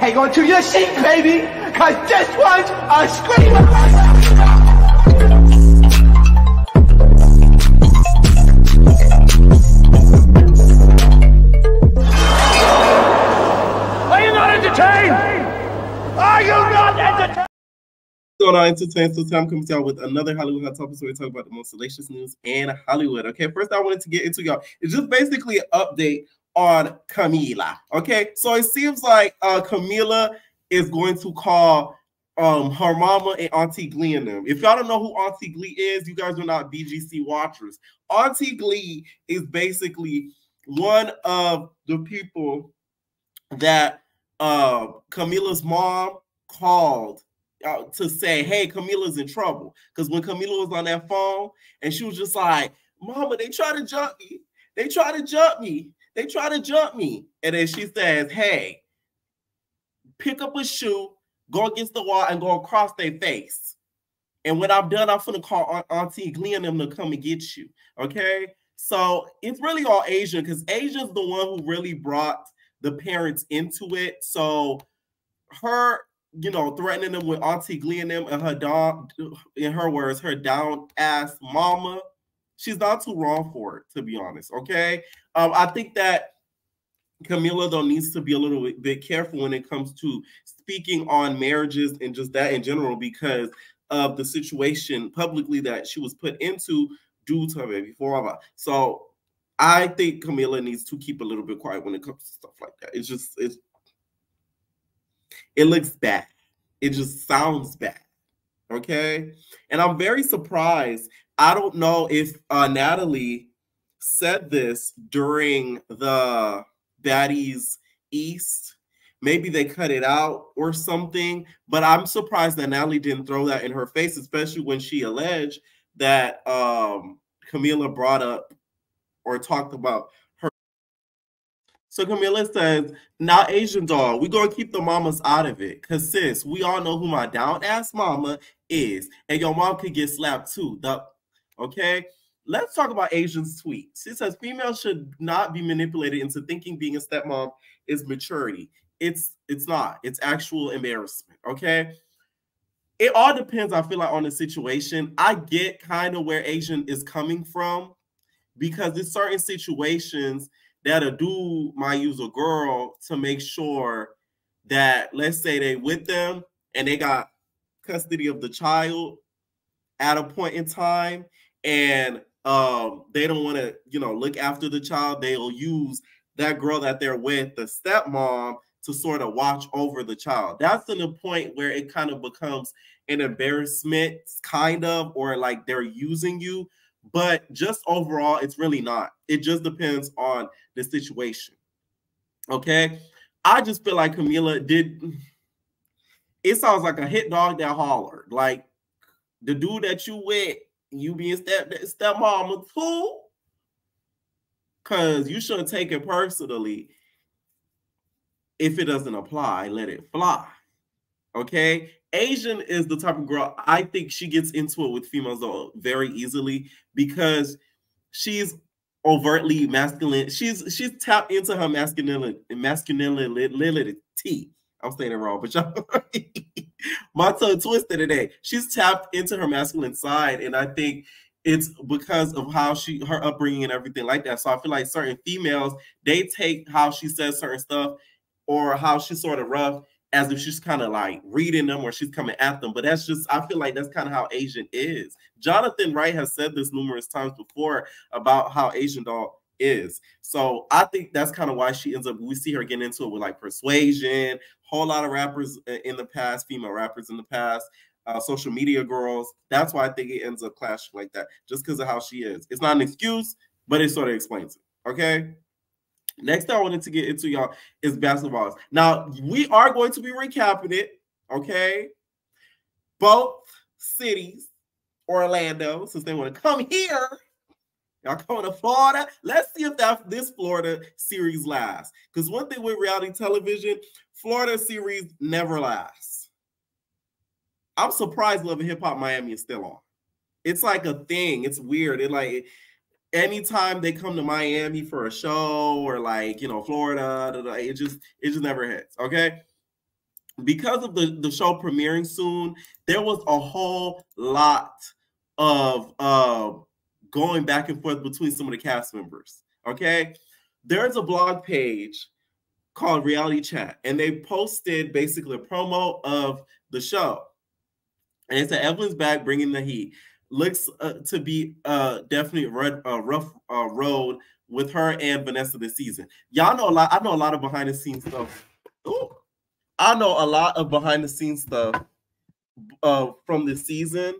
hang on to your seat, baby, cause this one's a screamer. Are you not entertained? Are you not entertained? So I entertain, so I'm coming down with another Hollywood hot topic. So we talk about the most salacious news in Hollywood. Okay, first I wanted to get into y'all. It's just basically an update on Camilla. Okay, so it seems like Camilla is going to call her mama and Auntie Glee and them. If y'all don't know who Auntie Glee is, you guys are not BGC watchers. Auntie Glee is basically one of the people that Camilla's mom called to say, hey, Camilla's in trouble. Because when Camilla was on that phone and she was just like, Mama, they try to jump me. They try to jump me. They try to jump me. And then she says, hey, pick up a shoe, go against the wall, and go across their face. And when I'm done, I'm going to call Auntie Glee and them to come and get you. Okay? So it's really all Asian because Asia's the one who really brought the parents into it. So her, you know, threatening them with Auntie Glee and them and her dog, in her words, her down-ass mama, she's not too wrong for it, to be honest, okay? I think that Camilla, though, needs to be a little bit careful when it comes to speaking on marriages and just that in general because of the situation publicly that she was put into due to her baby father. So I think Camilla needs to keep a little bit quiet when it comes to stuff like that. It looks bad. It just sounds bad. Okay? And I'm very surprised. I don't know if Natalie said this during the Baddies East. Maybe they cut it out or something. But I'm surprised that Natalie didn't throw that in her face, especially when she alleged that Camilla brought up or talked about her. So Camilla says, now Asian doll, we're going to keep the mamas out of it. Because sis, we all know who my down-ass mama is. And your mom could get slapped too. Okay? Let's talk about Asian's tweet. She says, females should not be manipulated into thinking being a stepmom is maturity. It's not. It's actual embarrassment. Okay? It all depends, I feel like, on the situation. I get kind of where Asian is coming from because there's certain situations that a dude might use a girl to make sure that, let's say they with them and they got custody of the child at a point in time and they don't want to, you know, look after the child. They'll use that girl that they're with, the stepmom, to sort of watch over the child. That's in the point where it kind of becomes an embarrassment, kind of, or like they're using you. But just overall, it's really not. It just depends on the situation. Okay? I just feel like Camilla did. It sounds like a hit dog that hollered. Like the dude that you with, you being stepmama too? Because you shouldn't take it personally. If it doesn't apply, let it fly. Okay? Asian is the type of girl, I think she gets into it with females though very easily because she's overtly masculine. She's tapped into her masculinity. I'm saying it wrong, but y'all, my tongue twisted today. She's tapped into her masculine side, and I think it's because of how her upbringing and everything like that. So I feel like certain females, they take how she says certain stuff or how she's sort of rough as if she's kind of like reading them or she's coming at them. But that's just, I feel like that's kind of how Asian is. Jonathan Wright has said this numerous times before about how Asian doll is. So I think that's kind of why she ends up, we see her getting into it with like Persuasion, whole lot of rappers in the past, female rappers in the past, social media girls. That's why I think it ends up clashing like that, just because of how she is. It's not an excuse, but it sort of explains it. Okay? Next thing I wanted to get into, y'all, is basketballs. Now, we are going to be recapping it, okay? Both cities, Orlando, since they want to come here, y'all coming to Florida. Let's see if this Florida series lasts. Because one thing with reality television, Florida series never lasts. I'm surprised Love and Hip Hop Miami is still on. It's like a thing. It's weird. Anytime they come to Miami for a show or like, you know, Florida, it just never hits. Okay. because of the show premiering soon, there was a whole lot of going back and forth between some of the cast members. Okay, there's a blog page called Reality Chat, and they posted basically a promo of the show. And it said Evelyn's back, bringing the heat. Looks to be definitely a rough road with her and Vanessa this season. Y'all know a lot. I know a lot of behind the scenes stuff. Ooh. I know a lot of behind the scenes stuff from this season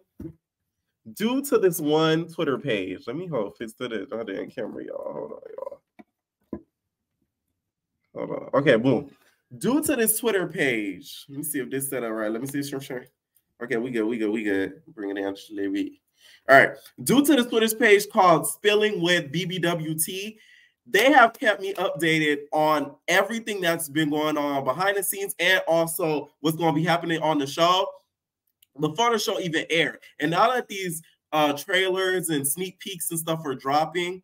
due to this one Twitter page. Let me fix it. I didn't camera, y'all. Hold on, y'all. Hold on. Okay, boom. Due to this Twitter page, let me see if this set up right. Let me see if sure. Okay, we good. Bring it down to Levy. All right. Due to this Twitter page called Spilling with BBWT, they have kept me updated on everything that's been going on behind the scenes and also what's going to be happening on the show before the show even aired. And now that these trailers and sneak peeks and stuff are dropping,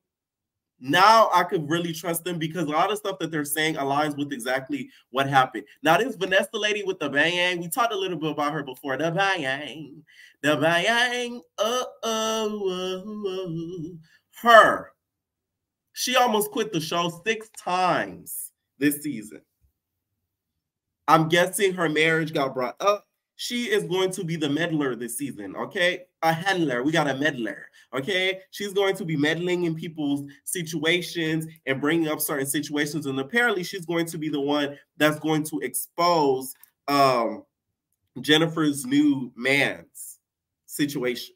now I could really trust them because a lot of stuff that they're saying aligns with exactly what happened. Now, this Vanessa lady with the bang, we talked a little bit about her before. The bang, her. She almost quit the show 6 times this season. I'm guessing her marriage got brought up. She is going to be the meddler this season, okay? A handler. We got a meddler, okay? She's going to be meddling in people's situations and bringing up certain situations. And apparently she's going to be the one that's going to expose Jennifer's new man's situation.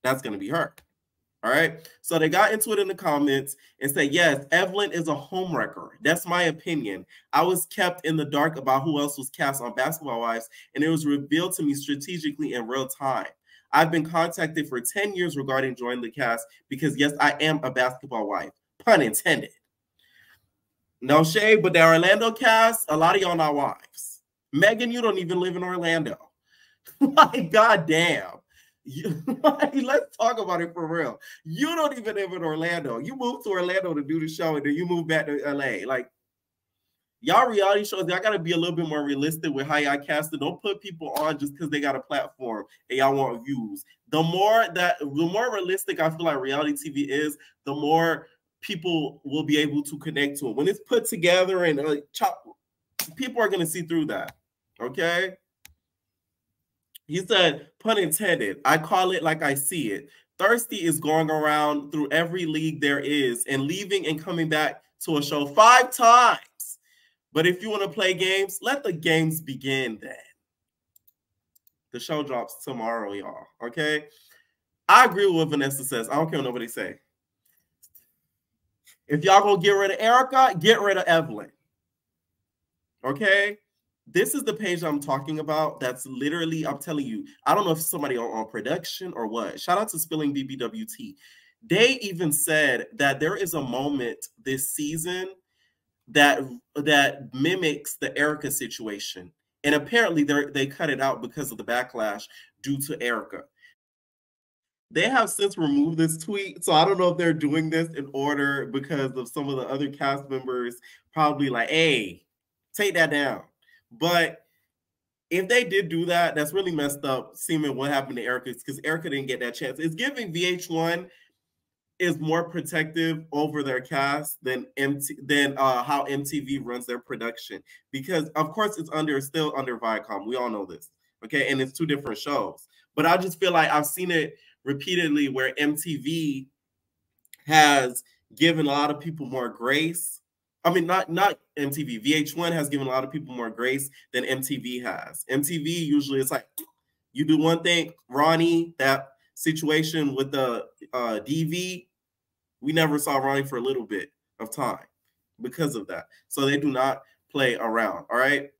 That's going to be her. All right. So they got into it in the comments and said, yes, Evelyn is a homewrecker. That's my opinion. I was kept in the dark about who else was cast on Basketball Wives, and it was revealed to me strategically in real time. I've been contacted for 10 years regarding joining the cast because, yes, I am a basketball wife. Pun intended. No shade, but the Orlando cast, a lot of y'all not wives. Megan, you don't even live in Orlando. Like, goddamn. Let's talk about it for real. You don't even live in Orlando. You moved to Orlando to do the show, and then you moved back to LA. Like, y'all reality shows, y'all got to be a little bit more realistic with how y'all cast it. Don't put people on just because they got a platform and y'all want views. The more realistic I feel like reality TV is, the more people will be able to connect to it. When it's put together and people are going to see through that. Okay? He said, pun intended, I call it like I see it. Thirsty is going around through every league there is and leaving and coming back to a show 5 times. But if you want to play games, let the games begin then. The show drops tomorrow, y'all. Okay? I agree with what Vanessa says. I don't care what nobody say. If y'all gonna get rid of Erica, get rid of Evelyn. Okay? This is the page I'm talking about. That's literally, I'm telling you, I don't know if somebody on production or what. Shout out to Spilling BBWT. They even said that there is a moment this season that mimics the Erica situation. And apparently they cut it out because of the backlash due to Erica. They have since removed this tweet. So I don't know if they're doing this in order because of some of the other cast members probably like, hey, take that down. But if they did do that, that's really messed up, seeing what happened to Erica, because Erica didn't get that chance. It's giving VH1 is more protective over their cast than how MTV runs their production. Because, of course, it's still under Viacom. We all know this, okay? And it's 2 different shows. But I just feel like I've seen it repeatedly where MTV has given a lot of people more grace. I mean, not MTV. VH1 has given a lot of people more grace than MTV has. MTV usually it's like you do one thing. Ronnie, that situation with the DV, we never saw Ronnie for a little bit of time because of that. So they do not play around. All right.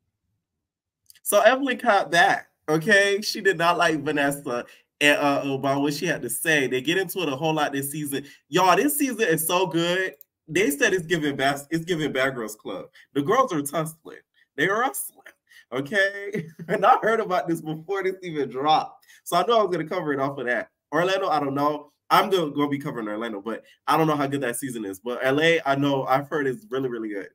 So Evelyn caught that. Okay, she did not like Vanessa about what she had to say. They get into it a whole lot this season. Y'all, this season is so good. They said it's giving Bad Girls Club. The girls are tussling. They're wrestling. Okay? And I heard about this before this even dropped. So I know I was going to cover it off of that. Orlando, I don't know. I'm going to be covering Orlando, but I don't know how good that season is. But LA, I know I've heard it's really, really good.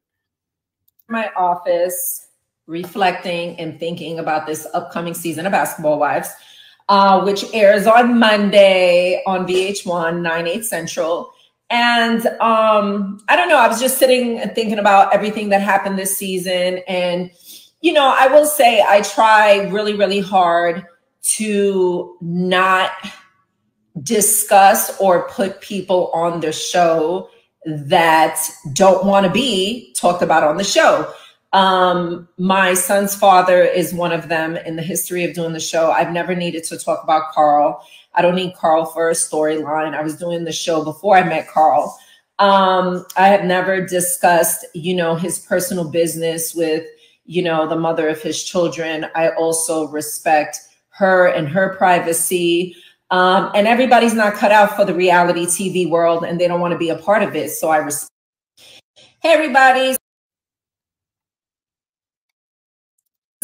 My office, reflecting and thinking about this upcoming season of Basketball Wives, which airs on Monday on VH1, 9/8 Central. And I don't know, I was just sitting and thinking about everything that happened this season. And, you know, I will say I try really, really hard to not discuss or put people on the show that don't want to be talked about on the show. My son's father is one of them in the history of doing the show. I've never needed to talk about Carl. I don't need Carl for a storyline. I was doing the show before I met Carl. I have never discussed, you know, his personal business with, you know, the mother of his children. I also respect her and her privacy. And everybody's not cut out for the reality TV world, and they don't want to be a part of it. So I respect. Hey, everybody.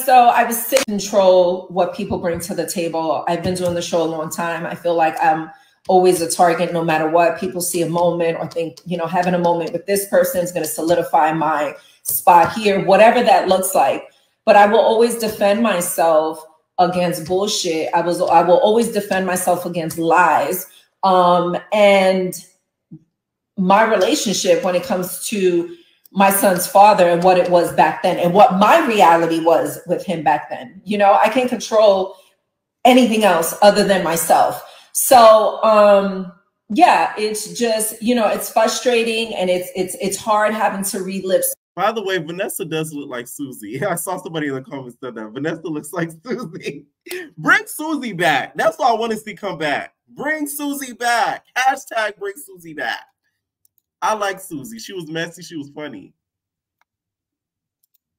So I was sitting to control what people bring to the table. I've been doing the show a long time. I feel like I'm always a target no matter what. People see a moment or think, you know, having a moment with this person is going to solidify my spot here, whatever that looks like. But I will always defend myself against bullshit. I will always defend myself against lies. And my relationship when it comes to my son's father and what it was back then and what my reality was with him back then. You know, I can't control anything else other than myself. So, yeah, it's just, you know, it's frustrating and it's hard having to relive. By the way, Vanessa does look like Susie. I saw somebody in the comments said that. Vanessa looks like Susie. Bring Susie back. That's what I want to see come back. Bring Susie back. Hashtag bring Susie back. I like Susie. She was messy. She was funny.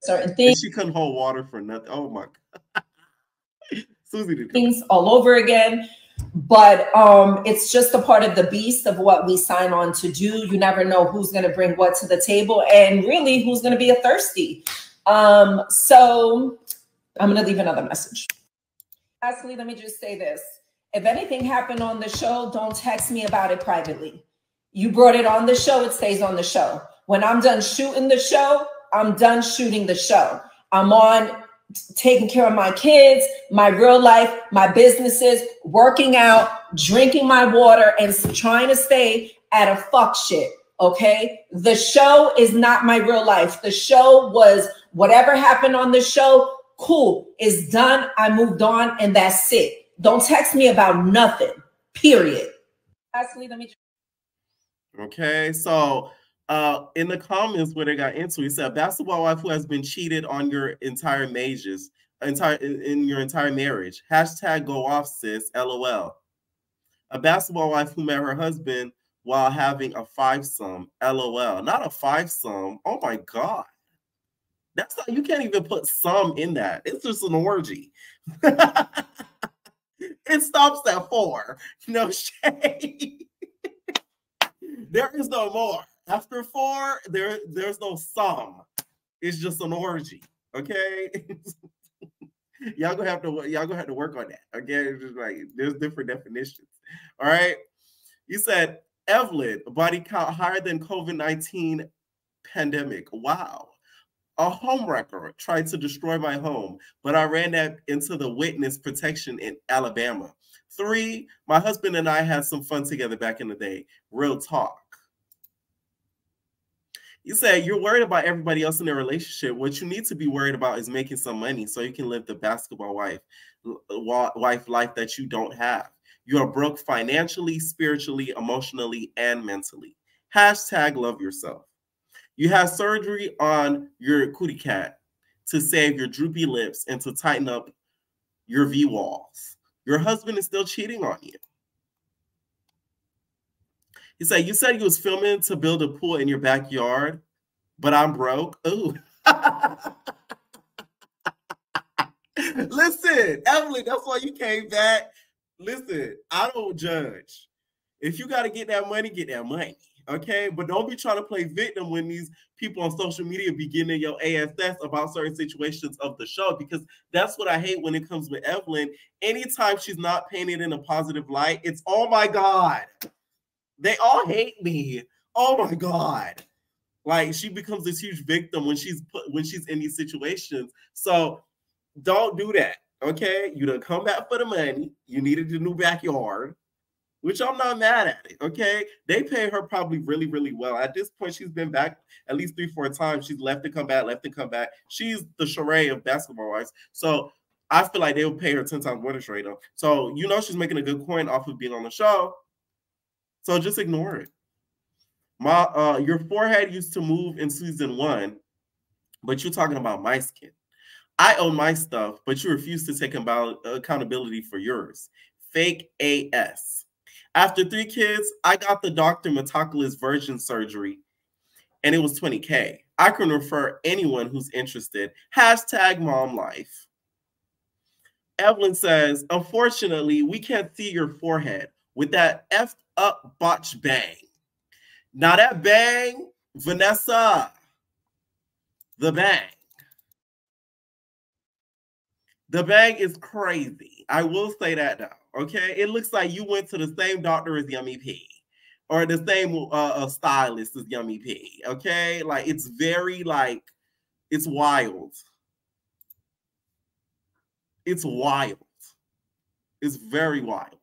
Certain things. And she couldn't hold water for nothing. Oh my God. Susie did things all over again. But it's just a part of the beast of what we sign on to do. You never know who's going to bring what to the table and really who's going to be a thirsty. So I'm going to leave another message. Lastly, let me just say this. If anything happened on the show, don't text me about it privately. You brought it on the show, it stays on the show. When I'm done shooting the show, I'm done shooting the show. I'm on taking care of my kids, my real life, my businesses, working out, drinking my water, and trying to stay at a fuck shit, okay? The show is not my real life. The show was whatever happened on the show, cool, it's done, I moved on, and that's it. Don't text me about nothing, period. Lastly, let me... Okay, so in the comments where they got into, he said, basketball wife who has been cheated on your entire marriages, in your entire marriage. Hashtag go off, sis, LOL. A basketball wife who met her husband while having a fivesome, LOL. Not a fivesome. Oh my God. That's not, you can't even put some in that. It's just an orgy. It stops at 4. No shade. There is no more. After 4, there's no sum. It's just an orgy. Okay. y'all gonna have to work on that. Okay. It's just like there's different definitions. All right. You said Evelyn, body count higher than COVID-19 pandemic. Wow. A homewrecker tried to destroy my home, but I ran that into the witness protection in Alabama. 3, my husband and I had some fun together back in the day. Real talk. You said you're worried about everybody else in their relationship. What you need to be worried about is making some money so you can live the basketball wife life that you don't have. You are broke financially, spiritually, emotionally, and mentally. Hashtag love yourself. You have surgery on your cootie cat to save your droopy lips and to tighten up your V-walls. Your husband is still cheating on you. He said, you said he was filming to build a pool in your backyard, but I'm broke. Ooh. Listen, Evelyn, that's why you came back. Listen, I don't judge. If you got to get that money, okay? But don't be trying to play victim when these people on social media be getting in your ass about certain situations of the show, because that's what I hate when it comes with Evelyn. Anytime she's not painted in a positive light, it's, oh my God. They all hate me. Oh my God. Like, she becomes this huge victim when she's in these situations. So don't do that. Okay, you done come back for the money. You needed a new backyard, which I'm not mad at it. Okay, they pay her probably really, really well. At this point, she's been back at least 3-4 times. She's left to come back, left to come back. She's the Sheree of basketball wives. So I feel like they will pay her 10 times more than Sheree though. So you know she's making a good coin off of being on the show. So just ignore it. Your forehead used to move in season 1, but you're talking about my skin. I own my stuff, but you refuse to take accountability for yours. Fake AS. After 3 kids, I got the Dr. Metaculus virgin surgery, and it was $20K. I can refer anyone who's interested. Hashtag mom life. Evelyn says, unfortunately, we can't see your forehead with that effed up botch bang. Now that bang, Vanessa, the bang. The bang is crazy. I will say that now, okay? It looks like you went to the same doctor as Yummy P or the same stylist as Yummy P, okay? Like, it's very, like, it's wild. It's wild. It's very wild.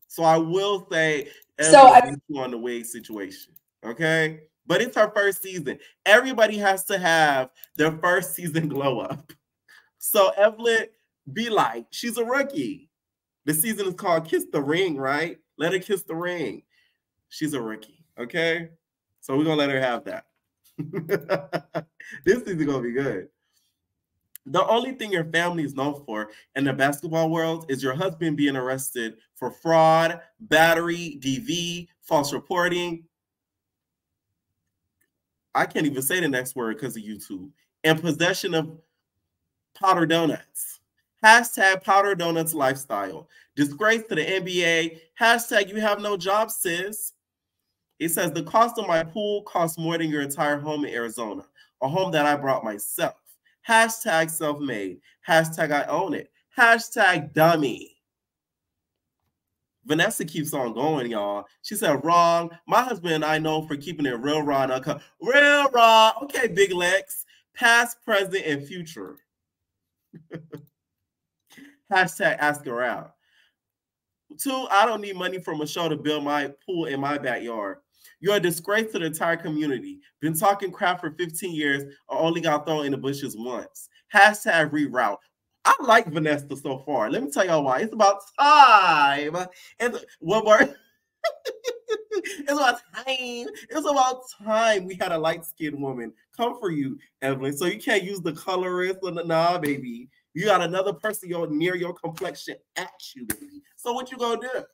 So I will say, on the wig situation, okay? But it's her first season. Everybody has to have their first season glow up. So Evelyn, be like, she's a rookie. The season is called Kiss the Ring, right? Let her kiss the ring. She's a rookie, okay? So we're going to let her have that. This season going to be good. The only thing your family is known for in the basketball world is your husband being arrested for fraud, battery, DV, false reporting. I can't even say the next word because of YouTube. And possession of powder donuts. Hashtag powder donuts lifestyle. Disgrace to the NBA. Hashtag you have no job, sis. It says the cost of my pool costs more than your entire home in Arizona. A home that I brought myself. Hashtag self-made. Hashtag I own it. Hashtag dummy. Vanessa keeps on going, y'all. She said, wrong. My husband and I know for keeping it real raw and uncut. Real raw. Okay, Big Lex. Past, present, and future. Hashtag ask around. 2, I don't need money from a show to build my pool in my backyard. You're a disgrace to the entire community. Been talking crap for 15 years or only got thrown in the bushes once. Hashtag reroute. I like Vanessa so far. Let me tell y'all why. It's about time. And one more. It's about time. It's about time we had a light-skinned woman come for you, Evelyn. So you can't use the colorist. Nah, baby. You got another person near your complexion at you, baby. So what you gonna do?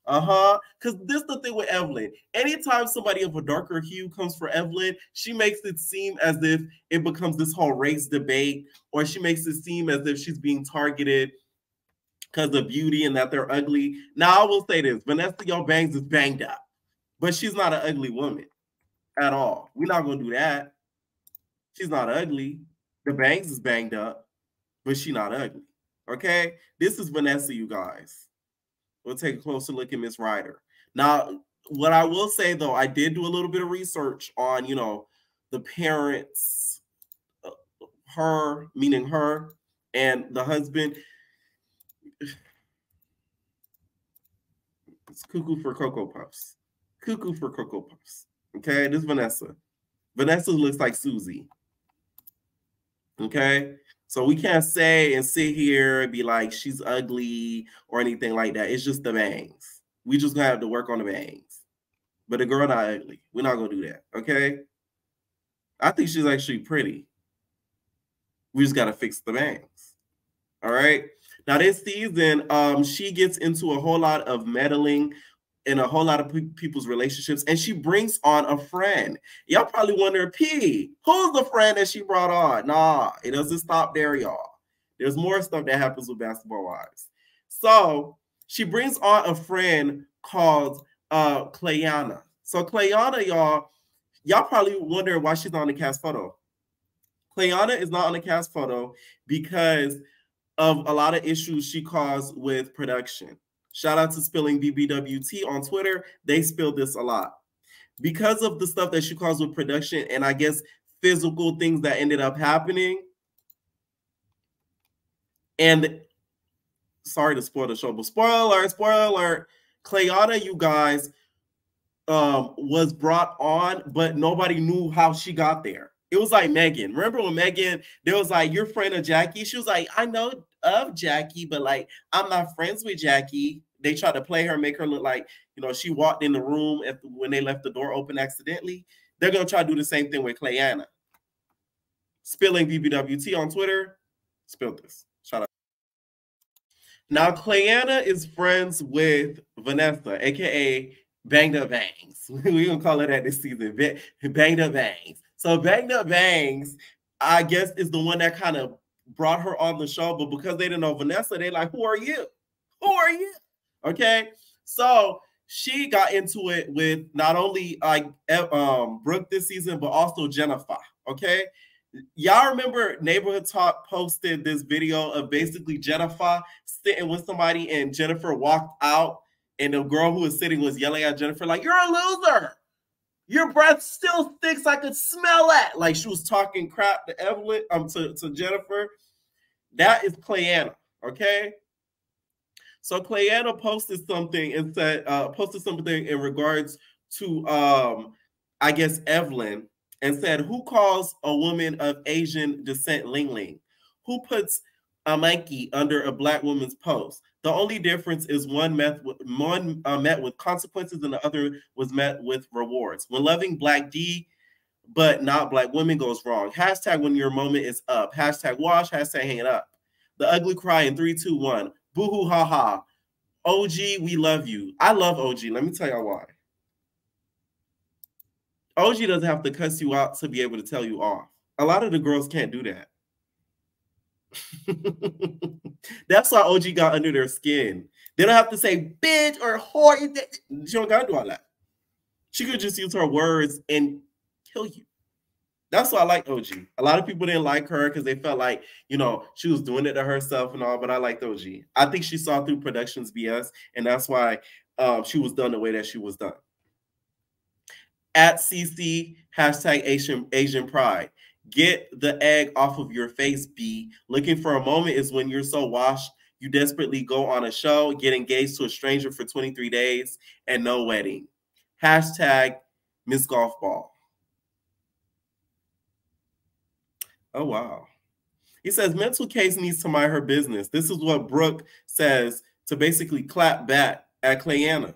Because this is the thing with Evelyn. Anytime somebody of a darker hue comes for Evelyn, she makes it seem as if it becomes this whole race debate, or she makes it seem as if she's being targeted because of beauty and that they're ugly. Now, I will say this. Vanessa Yo Bangs is banged up, but she's not an ugly woman at all. We're not going to do that. She's not ugly. The Bangs is banged up, but she's not ugly. Okay? This is Vanessa, you guys. We'll take a closer look at Miss Ryder. Now, what I will say, though, I did do a little bit of research on, the parents, her, meaning her, and the husband. It's cuckoo for Cocoa Puffs. Cuckoo for Cocoa Puffs. Okay, this is Vanessa. Vanessa looks like Susie. Okay? So we can't say and sit here and be like she's ugly or anything like that. It's just the bangs. We just gonna have to work on the bangs. But the girl not ugly. We're not gonna do that. Okay? I think she's actually pretty. We just gotta fix the bangs. All right. Now this season, she gets into a whole lot of meddling in a whole lot of people's relationships, and she brings on a friend. Y'all probably wonder, P, who's the friend that she brought on? Nah, it doesn't stop there, y'all. There's more stuff that happens with Basketball Wives. So she brings on a friend called Clayana. So Clayana, y'all probably wonder why she's not on the cast photo. Clayana is not on the cast photo because of a lot of issues she caused with production. Shout out to Spilling BBWT on Twitter. They spilled this a lot. because of the stuff that she caused with production and I guess physical things that ended up happening. And sorry to spoil the show, but spoiler alert, Clayana, you guys, was brought on, but nobody knew how she got there. It was like Megan. Remember when Megan, there was like, you're friend of Jackie? She was like, I know of Jackie, but like, I'm not friends with Jackie. They tried to play her, make her look like, you know, she walked in the room when they left the door open accidentally. They're going to try to do the same thing with Clayana. Spilling BBWT on Twitter. Spilled this. Shout out. Now, Clayana is friends with Vanessa, a.k.a. Banged Up Bangs. We're going to call it that this season. Banged Up Bangs. So Banged Up Bangs, I guess, is the one that kind of brought her on the show. But because they didn't know Vanessa, they're like, who are you? Who are you? Okay. So she got into it with not only Brooke this season, but also Jennifer. Okay. Y'all remember Neighborhood Talk posted this video of basically Jennifer sitting with somebody and Jennifer walked out and the girl who was sitting was yelling at Jennifer like, you're a loser. Your breath still stinks. I could smell it. Like she was talking crap to Evelyn, to Jennifer. That is Clayana, okay? So Clayana posted something and said, posted something in regards to, I guess, Evelyn, and said, who calls a woman of Asian descent Ling Ling? Who puts a monkey under a black woman's post? The only difference is one met with consequences and the other was met with rewards. When loving Black D, but not Black women goes wrong. Hashtag when your moment is up. Hashtag wash. Hashtag hang it up. The ugly cry in 3, 2, 1. Boo-hoo, ha-ha. OG, we love you. I love OG. Let me tell y'all why. OG doesn't have to cuss you out to be able to tell you off. A lot of the girls can't do that. That's why OG got under their skin. They don't have to say bitch or whore. She don't gotta do all that. She could just use her words and kill you. That's why I like OG. A lot of people didn't like her because they felt like, you know, she was doing it to herself and all, but I liked OG. I think she saw through production's BS, and that's why she was done the way that she was done. At CC, hashtag Asian Pride. Get the egg off of your face, B. Looking for a moment is when you're so washed, you desperately go on a show, get engaged to a stranger for 23 days, and no wedding. Hashtag Miss Golf Ball. Oh, wow. He says, mental case needs to mind her business. This is what Brooke says to basically clap back at Clayana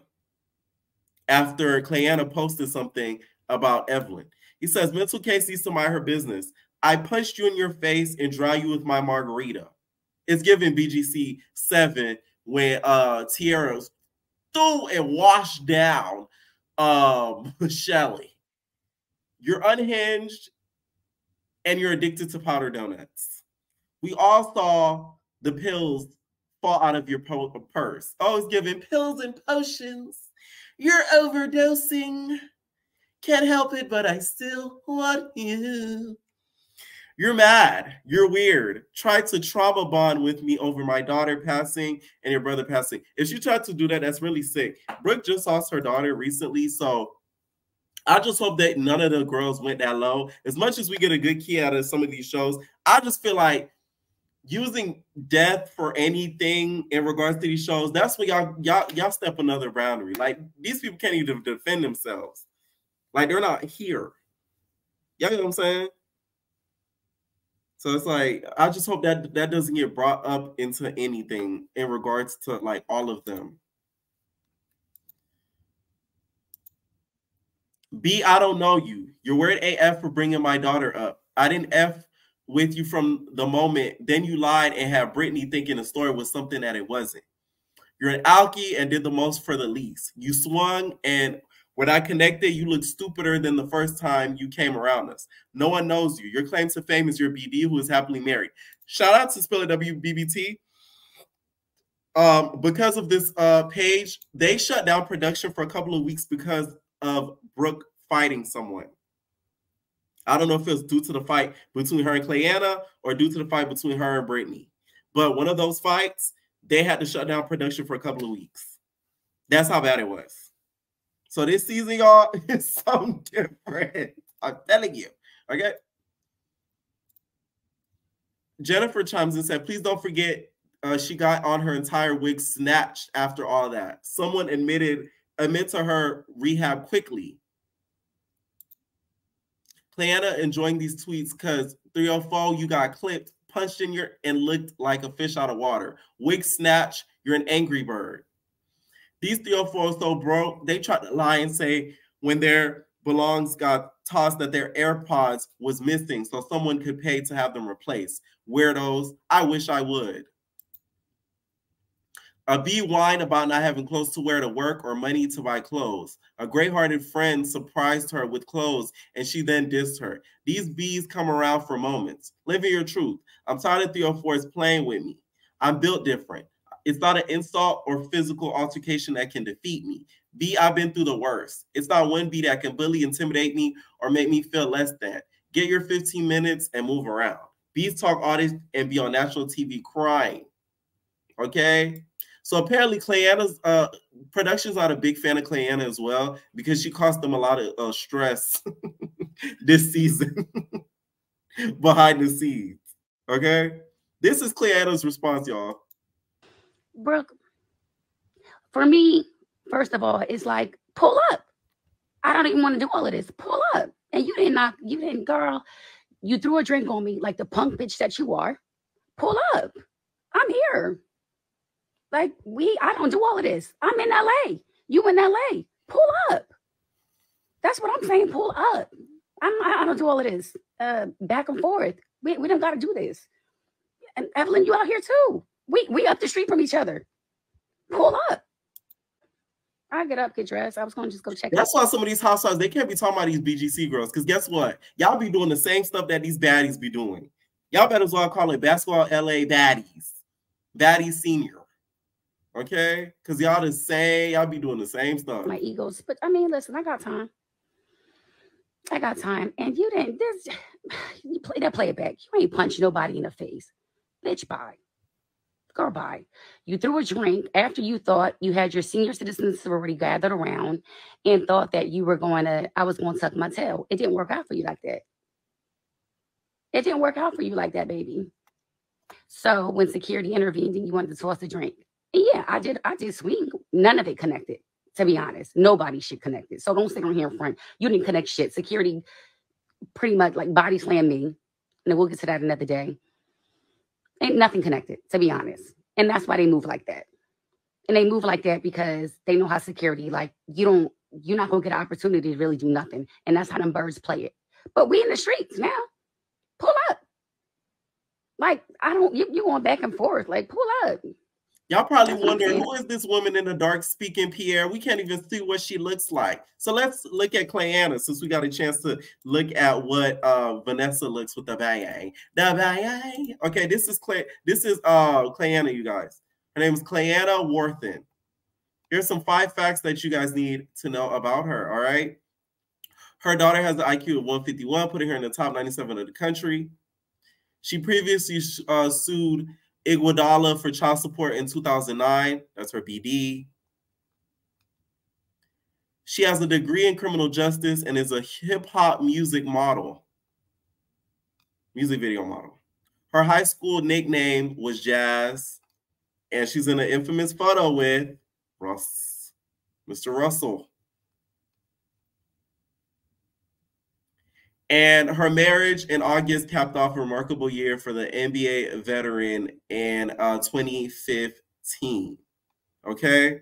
after Clayana posted something about Evelyn. He says, mental case needs to mind her business. I punched you in your face and dry you with my margarita. It's giving BGC 7 when Tierra threw and washed down Shelly. You're unhinged and you're addicted to powder donuts. We all saw the pills fall out of your purse. Oh, it's giving pills and potions. You're overdosing. Can't help it, but I still want you. You're mad. You're weird. Try to trauma bond with me over my daughter passing and your brother passing. If you try to do that, that's really sick. Brooke just lost her daughter recently, so I just hope that none of the girls went that low. As much as we get a good key out of some of these shows, I just feel like using death for anything in regards to these shows, that's when y'all step another boundary. Like, these people can't even defend themselves. Like, they're not here. Y'all know what I'm saying? So it's like, I just hope that that doesn't get brought up into anything in regards to, like, all of them. B, I don't know you. You're weird AF for bringing my daughter up. I didn't F with you from the moment. Then you lied and had Brittany thinking the story was something that it wasn't. You're an alkie and did the most for the least. You swung, and when I connected, you looked stupider than the first time you came around us. No one knows you. Your claim to fame is your BD who is happily married. Shout out to Spiller WBBT. Because of this page, they shut down production for a couple of weeks because of Brooke fighting someone. I don't know if it was due to the fight between her and Clayana or due to the fight between her and Brittany. But one of those fights, they had to shut down production for a couple of weeks. That's how bad it was. So this season, y'all, is something different. I'm telling you. Okay. Jennifer chimes in and said, please don't forget she got on her entire wig snatched after all that. Someone admit to her rehab quickly. Clayana enjoying these tweets because 304, you got clipped, punched in your, and looked like a fish out of water. Wig snatch, you're an angry bird. These 304 are so broke, they try to lie and say when their belongings got tossed that their AirPods was missing so someone could pay to have them replaced. Weirdos, I wish I would. A B whined about not having clothes to wear to work or money to buy clothes. A gray-hearted friend surprised her with clothes and she then dissed her. These B's come around for moments. Live in your truth. I'm tired of 304s playing with me. I'm built different. It's not an insult or physical altercation that can defeat me. B, I've been through the worst. It's not one B that can bully, intimidate me, or make me feel less than. Get your 15 minutes and move around. B's talk all this and be on national TV crying. Okay? So apparently Clayana's production's not a big fan of Clayana as well because she caused them a lot of stress this season behind the scenes. Okay? This is Clayana's response, y'all. Brooke, for me, first of all, it's like, pull up. I don't even want to do all of this. Pull up. And you didn't, girl, you threw a drink on me like the punk bitch that you are. Pull up. I'm here. Like, I don't do all of this. I'm in LA. You in LA. Pull up. That's what I'm saying. Pull up. I don't do all of this. Back and forth. We don't got to do this. And Evelyn, you out here too. We up the street from each other. Pull up. I get up, get dressed. I was going to just go check. That's why some of these housewives, they can't be talking about these BGC girls. Because guess what? Y'all be doing the same stuff that these baddies be doing. Y'all better as well call it Basketball LA baddies. Baddies senior. Okay? Because y'all the same. Y'all be doing the same stuff. My egos. But I mean, listen, I got time. I got time. And you didn't. You play it back. You ain't punch nobody in the face. Bitch, bye. Girl, bye. You threw a drink after you thought you had your senior citizen sorority gathered around and thought that I was going to tuck my tail. It didn't work out for you like that. It didn't work out for you like that, baby. So when security intervened and you wanted to toss the drink, yeah, I did swing. None of it connected, to be honest. Nobody should connect it. So don't sit on here in front. You didn't connect shit. Security pretty much like body slammed me. And then we'll get to that another day. Ain't nothing connected, to be honest. And that's why they move like that. And they move like that because they know how security, like, you're not going to get an opportunity to really do nothing. And that's how them birds play it. But we in the streets now. Pull up. Like, you're going back and forth. Like, pull up. Y'all probably wondering, who is this woman in the dark speaking Pierre? We can't even see what she looks like. So let's look at Clayana since we got a chance to look at what Vanessa looks with the bang. The bang. Okay, this is Clayana, you guys. Her name is Clayana Worthen. Here's some 5 facts that you guys need to know about her, all right? Her daughter has an IQ of 151, putting her in the top 97 of the country. She previously sued Iguodala for child support in 2009. That's her BD. She has a degree in criminal justice and is a hip-hop music video model. Her high school nickname was Jazz, and she's in an infamous photo with Mr. Russell. And her marriage in August capped off a remarkable year for the NBA veteran in 2015. Okay?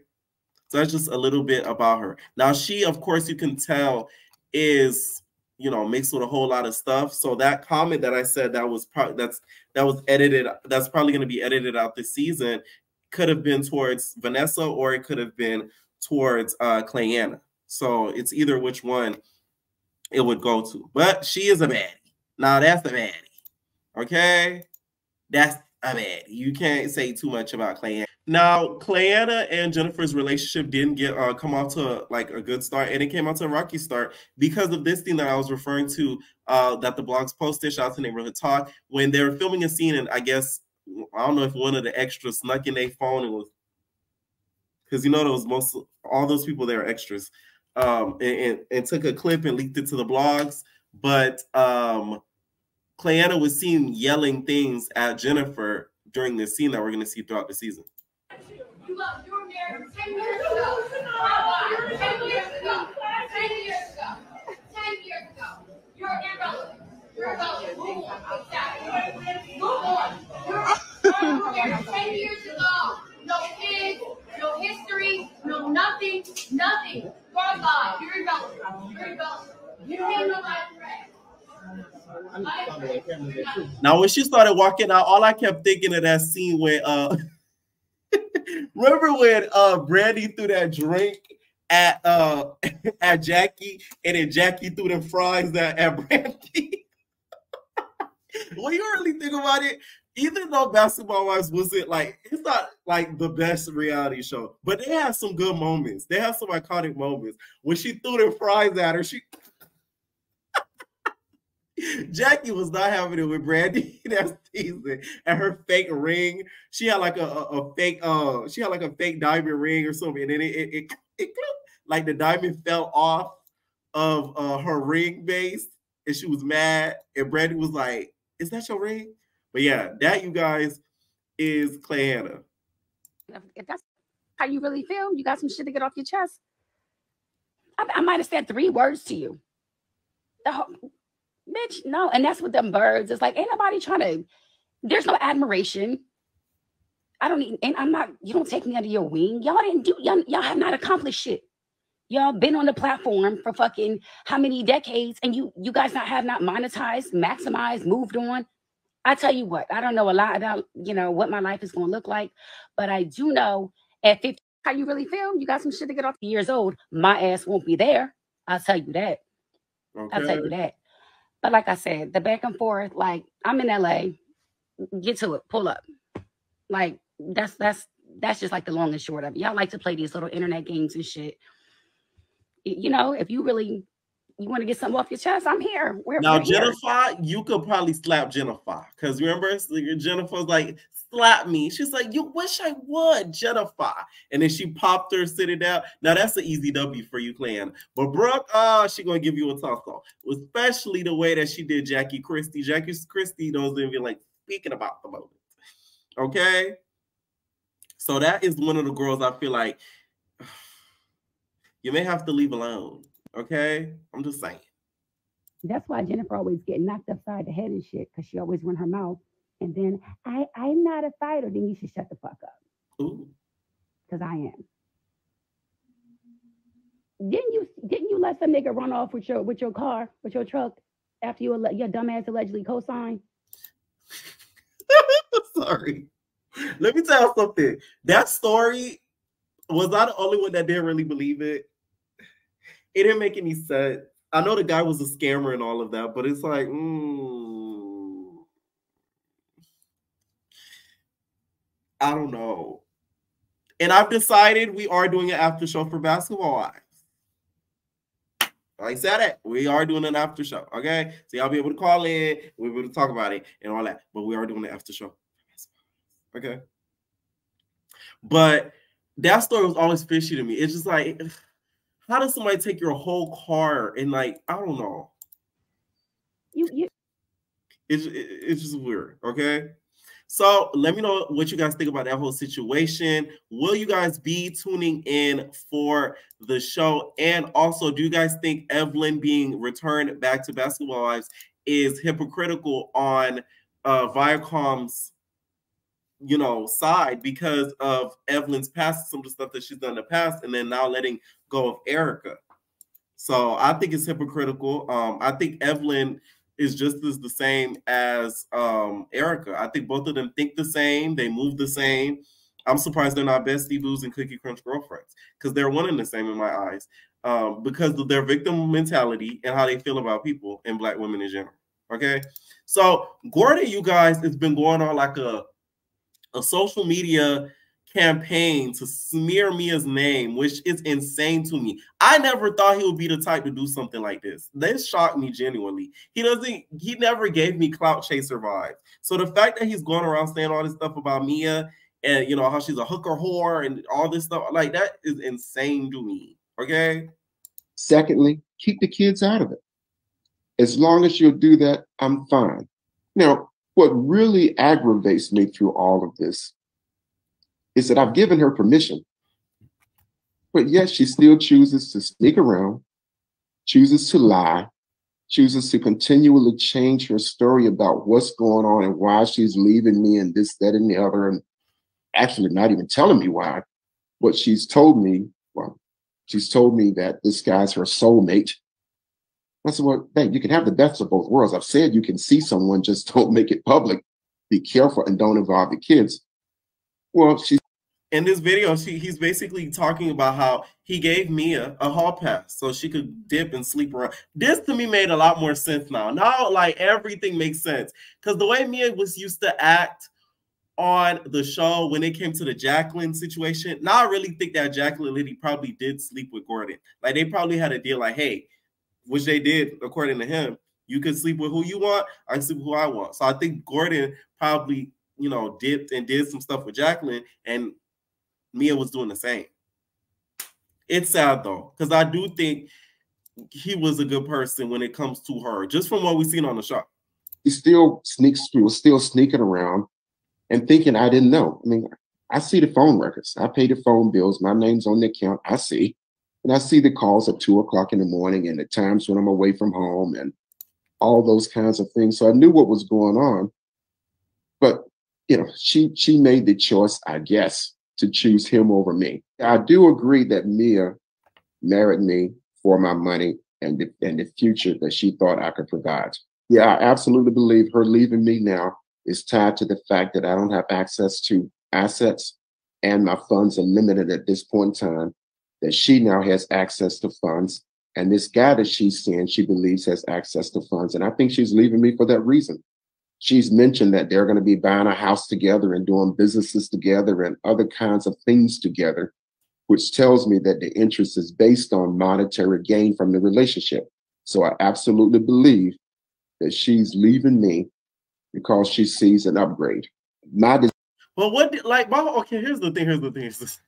So that's just a little bit about her. Now, she, of course, you can tell is, mixed with a whole lot of stuff. So that comment that I said that was edited, that's probably going to be edited out this season, could have been towards Vanessa or it could have been towards Clayana. So it's either which one it would go to. But she is a baddie. Now that's a baddie. Okay? That's a baddie. You can't say too much about Clayana. Now, Clayana and Jennifer's relationship didn't come off to like a good start, and it came out to a rocky start because of this thing that I was referring to that the blogs posted. Shout out to Neighborhood Talk. When they were filming a scene, and I guess, I don't know if one of the extras snuck in their phone and was, because there was all those people there are extras. and took a clip and leaked it to the blogs. But Clayana was seen yelling things at Jennifer during the scene that we're going to see throughout the season. You were there 10 years ago. 10 years ago. 10 years ago. 10 years ago. You're irrelevant. You're irrelevant. Move on. Exactly. Move on. You were there 10 years ago. No kids, no history, no nothing, nothing. You're alive. You're irrelevant. You're irrelevant. You don't need nobody. Now, when she started walking out, all I kept thinking of that scene when remember when Brandy threw that drink at at Jackie, and then Jackie threw them fries at Brandy? When you really think about it, even though Basketball Wives wasn't like, it's not like the best reality show, but they have some good moments. They have some iconic moments. When she threw them fries at her, Jackie was not having it with Brandy that season, and her fake ring. She had like a fake diamond ring or something, and then it like the diamond fell off of her ring base, and she was mad. And Brandy was like, "Is that your ring?" But yeah, that, you guys, is Clayana. If that's how you really feel, you got some shit to get off your chest. I might have said 3 words to you. The whole, bitch, no. And that's with them birds. It's like, ain't nobody trying to, there's no admiration. I don't need, and I'm not, you don't take me under your wing. Y'all didn't do, y'all have not accomplished shit. Y'all been on the platform for fucking how many decades, and you guys have not monetized, maximized, moved on. I tell you what, I don't know a lot about, what my life is going to look like, but I do know at 50, how you really feel. You got some shit to get off. Years old, my ass won't be there. I'll tell you that. Okay. I'll tell you that. But like I said, the back and forth, like, I'm in LA, get to it, pull up. Like, that's just like the long and short of it. Y'all like to play these little internet games and shit. If you really, you want to get something off your chest, I'm here. We're Jennifer, you could probably slap Jennifer. Because remember, Jennifer's like, slap me. She's like, you wish I would, Jennifer. And then she popped her sitting down. Now, that's an easy W for you, Clan. But Brooke, she going to give you a tough call. Especially the way that she did Jackie Christie. Jackie Christie doesn't even like speaking about the moment. Okay? So that is one of the girls I feel like you may have to leave alone. Okay? I'm just saying. That's why Jennifer always get knocked upside the head and shit, because she always run her mouth. And then I'm not a fighter. Then you should shut the fuck up. Ooh. Because I am. Didn't you let some nigga run off with your car, with your truck, after your dumbass allegedly co-signed? Sorry. Let me tell you something. That story, was I the only one that didn't really believe it? It didn't make any sense. I know the guy was a scammer and all of that, but it's like, I don't know. And I've decided we are doing an after show for Basketball Wives. I said it. We are doing an after show. Okay. So y'all be able to call in. We'll be able to talk about it and all that. But we are doing the after show. Okay. But that story was always fishy to me. It's just like, how does somebody take your whole car and like, I don't know. It's just weird. Okay. So let me know what you guys think about that whole situation. Will you guys be tuning in for the show? And also, do you guys think Evelyn being returned back to Basketball Wives is hypocritical on Viacom's, side because of Evelyn's past, some of the stuff that she's done in the past, and then now letting go of Erica? So I think it's hypocritical. I think Evelyn is just as the same as Erica. I think both of them think the same. They move the same. I'm surprised they're not bestie boos and cookie crunch girlfriends, because they're one and the same in my eyes, because of their victim mentality and how they feel about people and Black women in general. Okay. So Gordon, you guys, it's been going on like a social media campaign to smear Mia's name, which is insane to me. I never thought he would be the type to do something like this. This shocked me genuinely. He never gave me clout chaser vibes. So the fact that he's going around saying all this stuff about Mia and how she's a hooker whore and all this stuff, like, that is insane to me. Okay. Secondly, keep the kids out of it. As long as you'll do that, I'm fine. Now, what really aggravates me through all of this is that I've given her permission, but yet she still chooses to sneak around, chooses to lie, chooses to continually change her story about what's going on and why she's leaving me and this, that, and the other, and actually not even telling me why. What she's told me, well, she's told me that this guy's her soulmate. I said, well, dang, you can have the best of both worlds. I've said you can see someone, just don't make it public. Be careful and don't involve the kids. Well, she's in this video, he's basically talking about how he gave Mia a hall pass so she could dip and sleep around. This to me made a lot more sense now. Now, like, everything makes sense. Because the way Mia was used to act on the show when it came to the Jacqueline situation, now I really think that Jacqueline Liddy probably did sleep with Gordon. Like, they probably had a deal like, hey, which they did, according to him, you can sleep with who you want, I can sleep with who I want. So I think Gordon probably, you know, dipped and did some stuff with Jacqueline, and Mia was doing the same. It's sad, though, because I do think he was a good person when it comes to her, just from what we've seen on the show. He was still sneaking around and thinking I didn't know. I mean, I see the phone records. I pay the phone bills. My name's on the account. I see. And I see the calls at 2 o'clock in the morning and the times when I'm away from home and all those kinds of things. So I knew what was going on. But, you know, she made the choice, I guess, to choose him over me. I do agree that Mia married me for my money and the future that she thought I could provide. Yeah, I absolutely believe her leaving me now is tied to the fact that I don't have access to assets and my funds are limited at this point in time, that she now has access to funds. And this guy that she's seeing, she believes has access to funds. And I think she's leaving me for that reason. She's mentioned that they're going to be buying a house together and doing businesses together and other kinds of things together, which tells me that the interest is based on monetary gain from the relationship. So I absolutely believe that she's leaving me because she sees an upgrade. Well, here's the thing.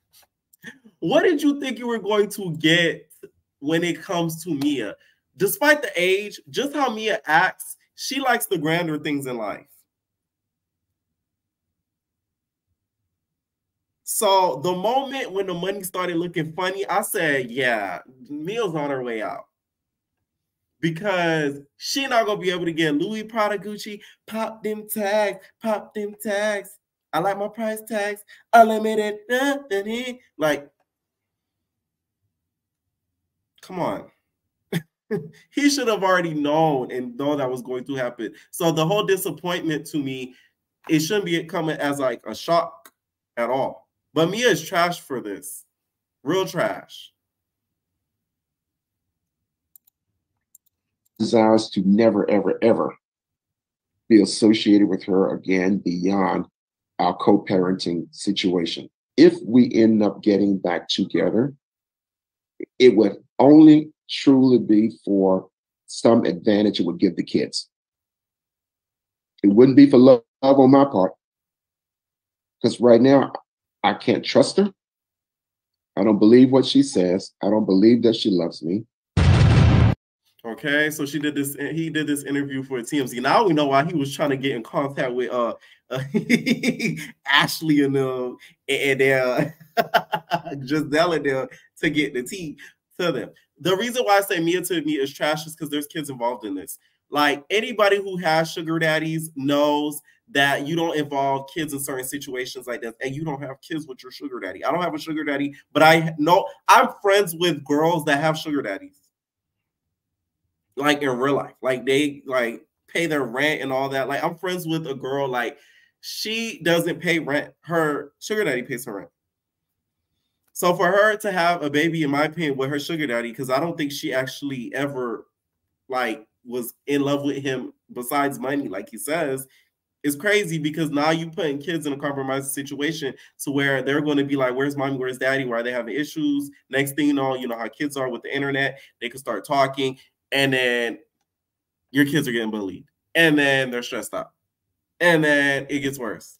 What did you think you were going to get when it comes to Mia? Despite the age, just how Mia acts, she likes the grander things in life. So the moment when the money started looking funny, I said, yeah, Mia's on her way out. Because she not going to be able to get Louis, Prada, Gucci, pop them tags. I like my price tags, unlimited. Like, come on. He should have already known and know that was going to happen. So the whole disappointment to me, it shouldn't be coming as like a shock at all. But Mia is trash for this. Real trash. Desires to never, ever, ever be associated with her again beyond our co-parenting situation. If we end up getting back together, it would only truly be for some advantage it would give the kids. It wouldn't be for love on my part. Because right now, I can't trust her. I don't believe what she says. I don't believe that she loves me. Okay, so he did this interview for TMZ. Now we know why he was trying to get in contact with Ashley and Giselle and them to get the tea to them. The reason why I say Mia to me is trash is because there's kids involved in this. Like, anybody who has sugar daddies knows that you don't involve kids in certain situations like this, and you don't have kids with your sugar daddy. I don't have a sugar daddy, but I know I'm friends with girls that have sugar daddies. Like, in real life, like, they like pay their rent and all that. Like, I'm friends with a girl, like, she doesn't pay rent. Her sugar daddy pays her rent. So for her to have a baby, in my opinion, with her sugar daddy, because I don't think she actually ever like was in love with him besides money, like he says, is crazy, because now you putting kids in a compromised situation to where they're going to be like, where's mommy, where's daddy? Why are they having issues? Next thing you know how kids are with the internet, they can start talking, and then your kids are getting bullied, and then they're stressed out, and then it gets worse.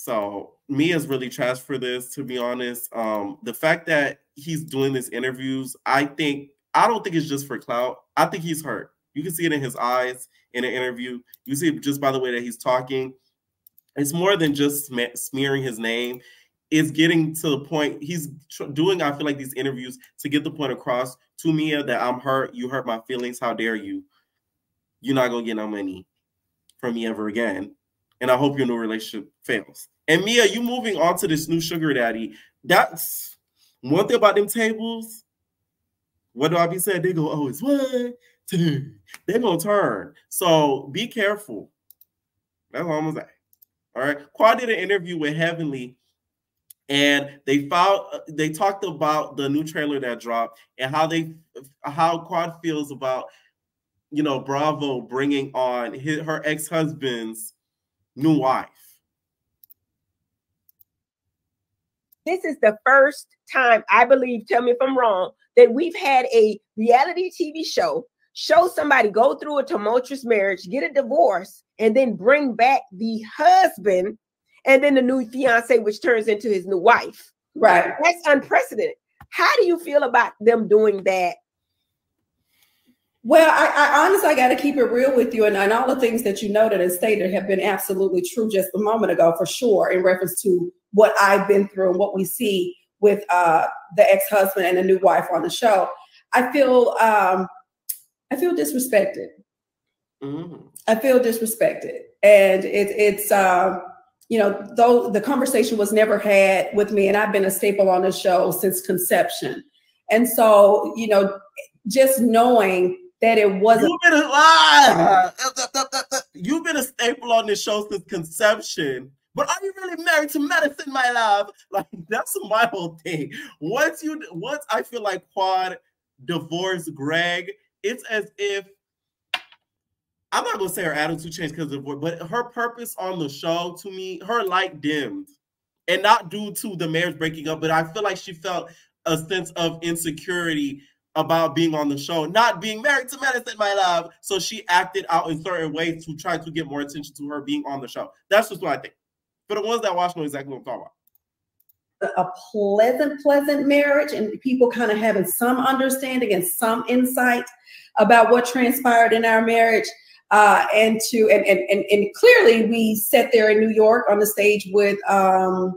So Mia's really trash for this, to be honest. The fact that he's doing these interviews, I don't think it's just for clout. I think he's hurt. You can see it in his eyes in an interview. You see it just by the way that he's talking. It's more than just smearing his name. It's getting to the point he's doing, I feel like, these interviews to get the point across to Mia that I'm hurt. You hurt my feelings. How dare you? You're not going to get no money from me ever again. And I hope your new relationship fails. And Mia, you moving on to this new sugar daddy. That's one thing about them tables. What do I be saying? They go, oh, it's 1, 2. They're going to turn. So be careful. That's all I'm going to say. All right. Quad did an interview with Heavenly, and they talked about the new trailer that dropped and how Quad feels about, you know, Bravo bringing on her ex-husband's new wife. This is the first time, I believe, tell me if I'm wrong, that we've had a reality TV show somebody go through a tumultuous marriage, get a divorce, and then bring back the husband and then the new fiance, which turns into his new wife. Right. That's unprecedented. How do you feel about them doing that? Well, I honestly, I got to keep it real with you. And all the things that you noted and stated have been absolutely true just a moment ago, for sure, in reference to what I've been through and what we see with the ex-husband and the new wife on the show. I feel disrespected. Mm-hmm. I feel disrespected. And it's you know, though the conversation was never had with me, and I've been a staple on the show since conception. And so, you know, just knowing that it wasn't. You've been a staple on this show since conception. But are you really married to medicine, my love? Like, that's my whole thing. Once I feel like Quad divorced Greg, it's as if, I'm not gonna say her attitude changed because of divorce, but her purpose on the show, to me, her light dimmed. And not due to the marriage breaking up, but I feel like she felt a sense of insecurity about being on the show, not being married to medicine, my love. So she acted out in certain ways to try to get more attention to her being on the show. That's just what I think. For the ones that watch know exactly what I'm talking about. A pleasant marriage, and people kind of having some understanding and some insight about what transpired in our marriage. And clearly we sat there in New York on the stage with Andy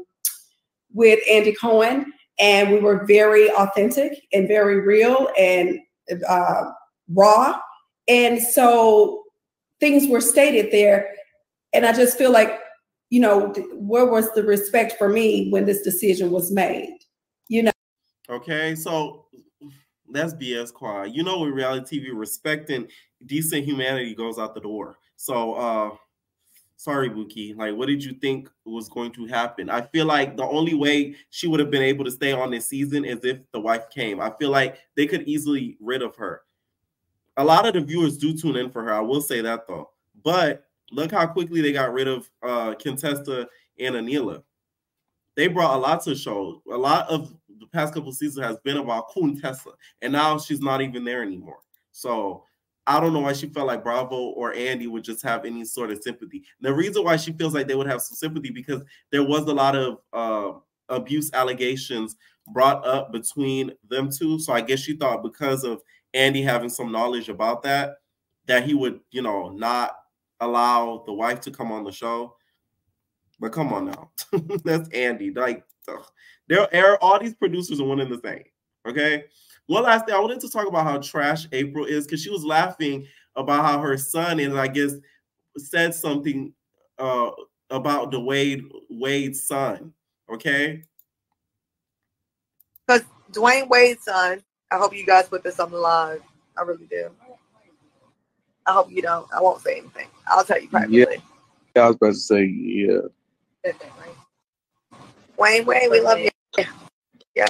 Cohen, and we were very authentic and very real and raw. And so things were stated there. And I just feel like, you know, where was the respect for me when this decision was made? You know? Okay, so that's BS, Quad. You know, with reality TV, respect and decent humanity goes out the door. So, sorry, Buki. Like, what did you think was going to happen? I feel like the only way she would have been able to stay on this season is if the wife came. I feel like they could easily rid of her. A lot of the viewers do tune in for her. I will say that, though. But look how quickly they got rid of Contessa and Anila. They brought a lot to the show. A lot of the past couple of seasons has been about Contessa, and now she's not even there anymore. So I don't know why she felt like Bravo or Andy would just have any sort of sympathy. The reason why she feels like they would have some sympathy because there was a lot of abuse allegations brought up between them two. So I guess she thought because of Andy having some knowledge about that he would, you know, not allow the wife to come on the show. But come on now. That's Andy. Like, all these producers are one and the same. Okay? One last thing. I wanted to talk about how trash April is because she was laughing about how her son is, I guess, said something about the Wade's son. Okay? Because Dwayne Wade's son, I hope you guys put this on the live. I really do. I hope you don't. I won't say anything. I'll tell you privately. Yeah, I was about to say, yeah. Wayne, we love you. Yeah,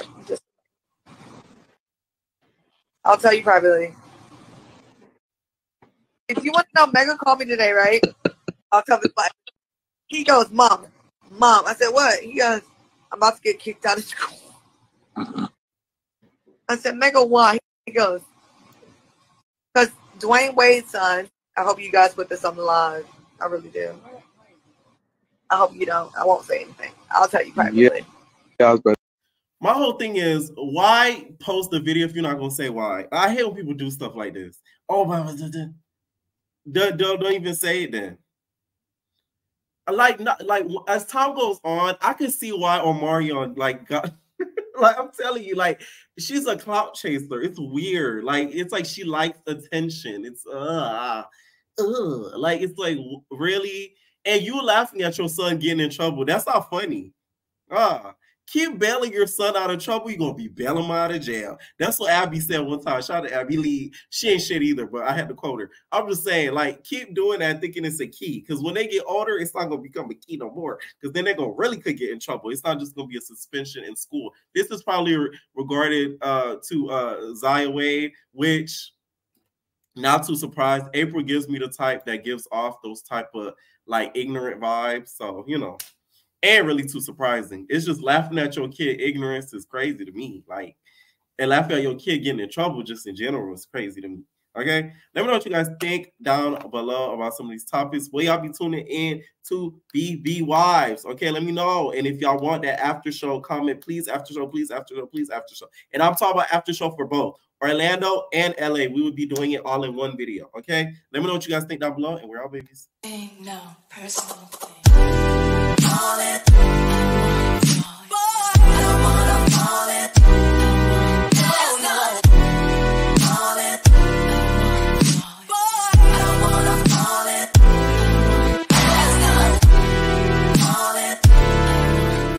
I'll tell you privately. If you want to know, Mega called me today, right? I'll tell him. He goes, Mom. I said, what? He goes, I'm about to get kicked out of school. I said, Mega, why? He goes, because Dwayne Wade's son, I hope you guys put this on the live. I really do. I hope you don't. I won't say anything. I'll tell you privately. Yeah, I was about My whole thing is, why post the video if you're not gonna say why? I hate when people do stuff like this. Oh my, don't even say it then. Like as time goes on, I can see why Omarion like got like I'm telling you, like she's a clout chaser. It's weird. Like it's like she likes attention. It's like it's like really, and you laughing at your son getting in trouble. That's not funny. Keep bailing your son out of trouble, you're gonna be bailing him out of jail. That's what Abby said one time. Shout out to Abby Lee. She ain't shit either, but I had to quote her. I'm just saying, like, keep doing that, thinking it's a key. Because when they get older, it's not gonna become a key no more. Because then they're gonna really could get in trouble. It's not just gonna be a suspension in school. This is probably regarded to Zaya Wade, which not too surprised. April gives me the type that gives off those type of like ignorant vibes. So, you know. And really too surprising. It's just laughing at your kid ignorance is crazy to me. Like, and laughing at your kid getting in trouble just in general is crazy to me. Okay? Let me know what you guys think down below about some of these topics. Will y'all be tuning in to BB Wives? Okay, let me know. And if y'all want that after show, comment, please, after show, please, after show, please, after show. And I'm talking about after show for both Orlando and LA. We would be doing it all in one video. Okay? Let me know what you guys think down below. And we're all babies. No personal thing.